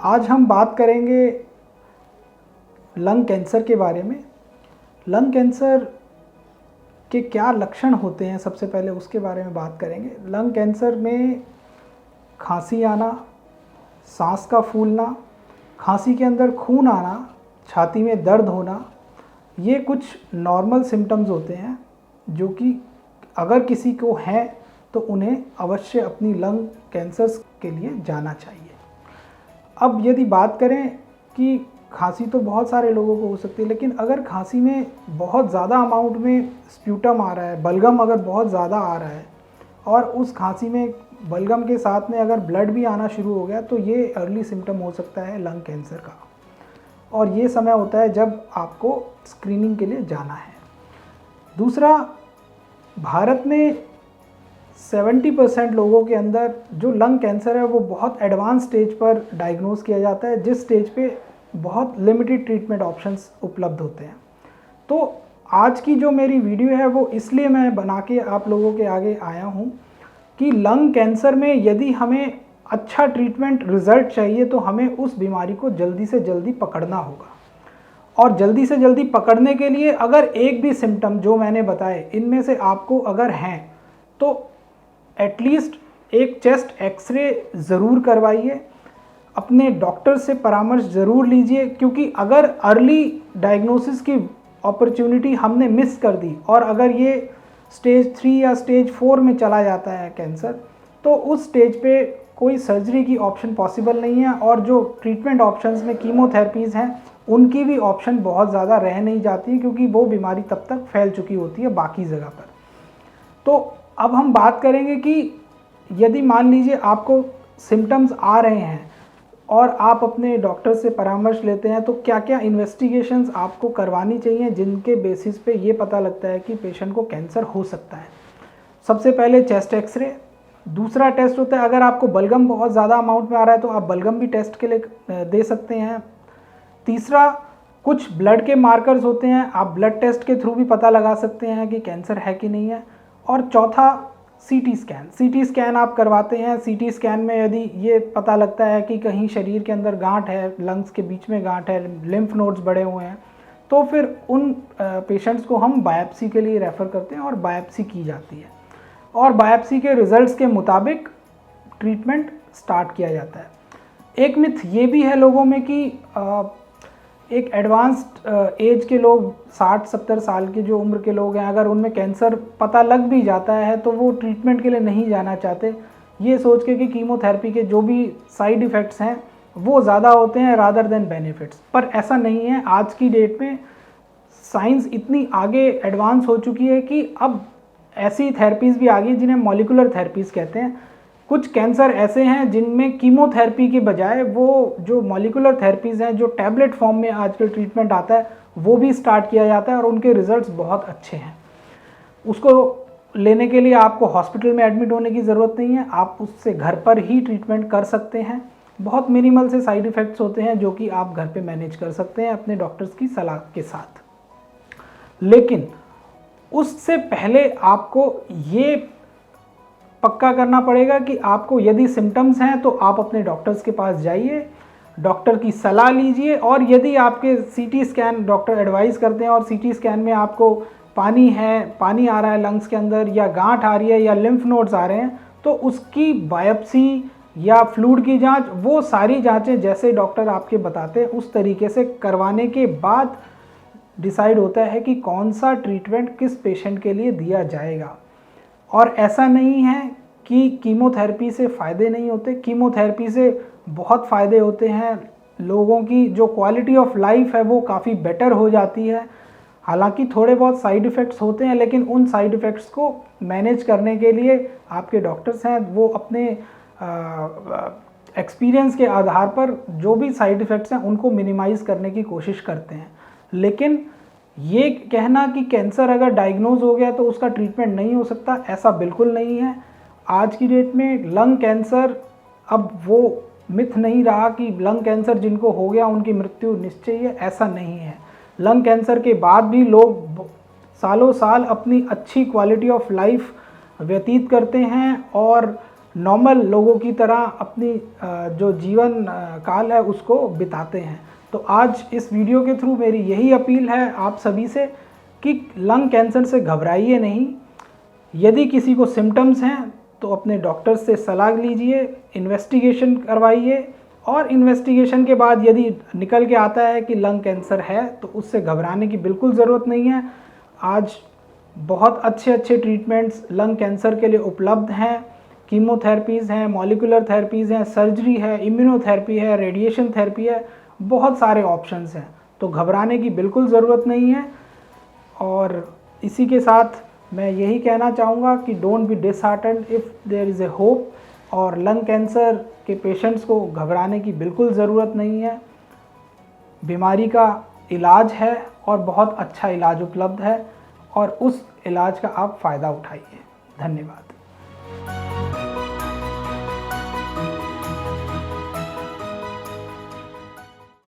आज हम बात करेंगे लंग कैंसर के बारे में। लंग कैंसर के क्या लक्षण होते हैं, सबसे पहले उसके बारे में बात करेंगे। लंग कैंसर में खांसी आना, सांस का फूलना, खांसी के अंदर खून आना, छाती में दर्द होना, ये कुछ नॉर्मल सिम्टम्स होते हैं जो कि अगर किसी को हैं तो उन्हें अवश्य अपनी लंग कैंसर के लिए जाना चाहिए। अब यदि बात करें कि खांसी तो बहुत सारे लोगों को हो सकती है, लेकिन अगर खांसी में बहुत ज़्यादा अमाउंट में स्प्यूटम आ रहा है, बलगम अगर बहुत ज़्यादा आ रहा है और उस खांसी में बलगम के साथ में अगर ब्लड भी आना शुरू हो गया तो ये अर्ली सिम्टम हो सकता है लंग कैंसर का। और ये समय होता है जब आपको स्क्रीनिंग के लिए जाना है। दूसरा, भारत में 70% लोगों के अंदर जो लंग कैंसर है वो बहुत एडवांस स्टेज पर डायग्नोज किया जाता है, जिस स्टेज पे बहुत लिमिटेड ट्रीटमेंट ऑप्शंस उपलब्ध होते हैं। तो आज की जो मेरी वीडियो है वो इसलिए मैं बना के आप लोगों के आगे आया हूँ कि लंग कैंसर में यदि हमें अच्छा ट्रीटमेंट रिजल्ट चाहिए तो हमें उस बीमारी को जल्दी से जल्दी पकड़ना होगा। और जल्दी से जल्दी पकड़ने के लिए अगर एक भी सिम्टम जो मैंने बताए इनमें से आपको अगर हैं तो एटलीस्ट एक चेस्ट एक्सरे ज़रूर करवाइए, अपने डॉक्टर से परामर्श ज़रूर लीजिए, क्योंकि अगर अर्ली डायग्नोसिस की अपॉर्चुनिटी हमने मिस कर दी और अगर ये स्टेज 3 या स्टेज 4 में चला जाता है कैंसर, तो उस स्टेज पे कोई सर्जरी की ऑप्शन पॉसिबल नहीं है और जो ट्रीटमेंट ऑप्शंस में कीमोथेरेपीज़ हैं उनकी भी ऑप्शन बहुत ज़्यादा रह नहीं जाती, क्योंकि वो बीमारी तब तक फैल चुकी होती है बाकी जगह पर। तो अब हम बात करेंगे कि यदि मान लीजिए आपको सिम्टम्स आ रहे हैं और आप अपने डॉक्टर से परामर्श लेते हैं तो क्या क्या इन्वेस्टिगेशंस आपको करवानी चाहिए जिनके बेसिस पे ये पता लगता है कि पेशेंट को कैंसर हो सकता है। सबसे पहले चेस्ट एक्सरे। दूसरा टेस्ट होता है, अगर आपको बलगम बहुत ज़्यादा अमाउंट में आ रहा है तो आप बलगम भी टेस्ट के लिए दे सकते हैं। तीसरा, कुछ ब्लड के मार्कर्स होते हैं, आप ब्लड टेस्ट के थ्रू भी पता लगा सकते हैं कि कैंसर है कि नहीं है। और चौथा, सीटी स्कैन। सीटी स्कैन आप करवाते हैं। सीटी स्कैन में यदि ये पता लगता है कि कहीं शरीर के अंदर गांठ है, लंग्स के बीच में गांठ है, लिम्फ नोड्स बड़े हुए हैं, तो फिर उन पेशेंट्स को हम बायोप्सी के लिए रेफ़र करते हैं और बायोप्सी की जाती है और बायोप्सी के रिजल्ट्स के मुताबिक ट्रीटमेंट स्टार्ट किया जाता है। एक मिथ ये भी है लोगों में कि एक एडवांस्ड एज के लोग 60-70 साल के जो उम्र के लोग हैं, अगर उनमें कैंसर पता लग भी जाता है तो वो ट्रीटमेंट के लिए नहीं जाना चाहते, ये सोच के कि कीमोथेरेपी के जो भी साइड इफ़ेक्ट्स हैं वो ज़्यादा होते हैं रादर देन बेनिफिट्स। पर ऐसा नहीं है। आज की डेट में साइंस इतनी आगे एडवांस हो चुकी है कि अब ऐसी थेरेपीज़ भी आ गई जिन्हें मॉलिकुलर थेरेपीज़ कहते हैं। कुछ कैंसर ऐसे हैं जिनमें कीमोथेरेपी के बजाय वो जो मॉलिकुलर थेरेपीज़ हैं, जो टैबलेट फॉर्म में आजकल ट्रीटमेंट आता है, वो भी स्टार्ट किया जाता है और उनके रिजल्ट्स बहुत अच्छे हैं। उसको लेने के लिए आपको हॉस्पिटल में एडमिट होने की ज़रूरत नहीं है, आप उससे घर पर ही ट्रीटमेंट कर सकते हैं। बहुत मिनिमल से साइड इफ़ेक्ट्स होते हैं जो कि आप घर पे मैनेज कर सकते हैं अपने डॉक्टर्स की सलाह के साथ। लेकिन उससे पहले आपको ये पक्का करना पड़ेगा कि आपको यदि सिम्टम्स हैं तो आप अपने डॉक्टर्स के पास जाइए, डॉक्टर की सलाह लीजिए। और यदि आपके सीटी स्कैन डॉक्टर एडवाइस करते हैं और सीटी स्कैन में आपको पानी आ रहा है लंग्स के अंदर, या गांठ आ रही है, या लिम्फ नोड्स आ रहे हैं, तो उसकी बायोप्सी या फ्लूइड की जांच, वो सारी जांचें जैसे डॉक्टर आपके बताते हैं उस तरीके से करवाने के बाद डिसाइड होता है कि कौन सा ट्रीटमेंट किस पेशेंट के लिए दिया जाएगा। और ऐसा नहीं है कि कीमोथेरेपी से फ़ायदे नहीं होते, कीमोथेरेपी से बहुत फ़ायदे होते हैं। लोगों की जो क्वालिटी ऑफ लाइफ है वो काफ़ी बेटर हो जाती है। हालांकि थोड़े बहुत साइड इफ़ेक्ट्स होते हैं, लेकिन उन साइड इफ़ेक्ट्स को मैनेज करने के लिए आपके डॉक्टर्स हैं, वो अपने एक्सपीरियंस के आधार पर जो भी साइड इफ़ेक्ट्स हैं उनको मिनिमाइज़ करने की कोशिश करते हैं। लेकिन ये कहना कि कैंसर अगर डायग्नोज हो गया तो उसका ट्रीटमेंट नहीं हो सकता, ऐसा बिल्कुल नहीं है। आज की डेट में लंग कैंसर अब वो मिथ नहीं रहा कि लंग कैंसर जिनको हो गया उनकी मृत्यु निश्चय है, ऐसा नहीं है। लंग कैंसर के बाद भी लोग सालों साल अपनी अच्छी क्वालिटी ऑफ लाइफ व्यतीत करते हैं और नॉर्मल लोगों की तरह अपनी जो जीवन काल है उसको बिताते हैं। तो आज इस वीडियो के थ्रू मेरी यही अपील है आप सभी से कि लंग कैंसर से घबराइए नहीं। यदि किसी को सिम्टम्स हैं तो अपने डॉक्टर से सलाह लीजिए, इन्वेस्टिगेशन करवाइए, और इन्वेस्टिगेशन के बाद यदि निकल के आता है कि लंग कैंसर है तो उससे घबराने की बिल्कुल ज़रूरत नहीं है। आज बहुत अच्छे अच्छे ट्रीटमेंट्स लंग कैंसर के लिए उपलब्ध हैं। कीमोथेरेपीज़ हैं, मॉलिक्यूलर थेरेपीज़ हैं, सर्जरी है, इम्यूनोथेरेपी है, रेडिएशन थेरेपी है, बहुत सारे ऑप्शंस हैं। तो घबराने की बिल्कुल ज़रूरत नहीं है। और इसी के साथ मैं यही कहना चाहूँगा कि don't be disheartened if there is a hope. और लंग कैंसर के पेशेंट्स को घबराने की बिल्कुल ज़रूरत नहीं है। बीमारी का इलाज है और बहुत अच्छा इलाज उपलब्ध है, और उस इलाज का आप फ़ायदा उठाइए। धन्यवाद।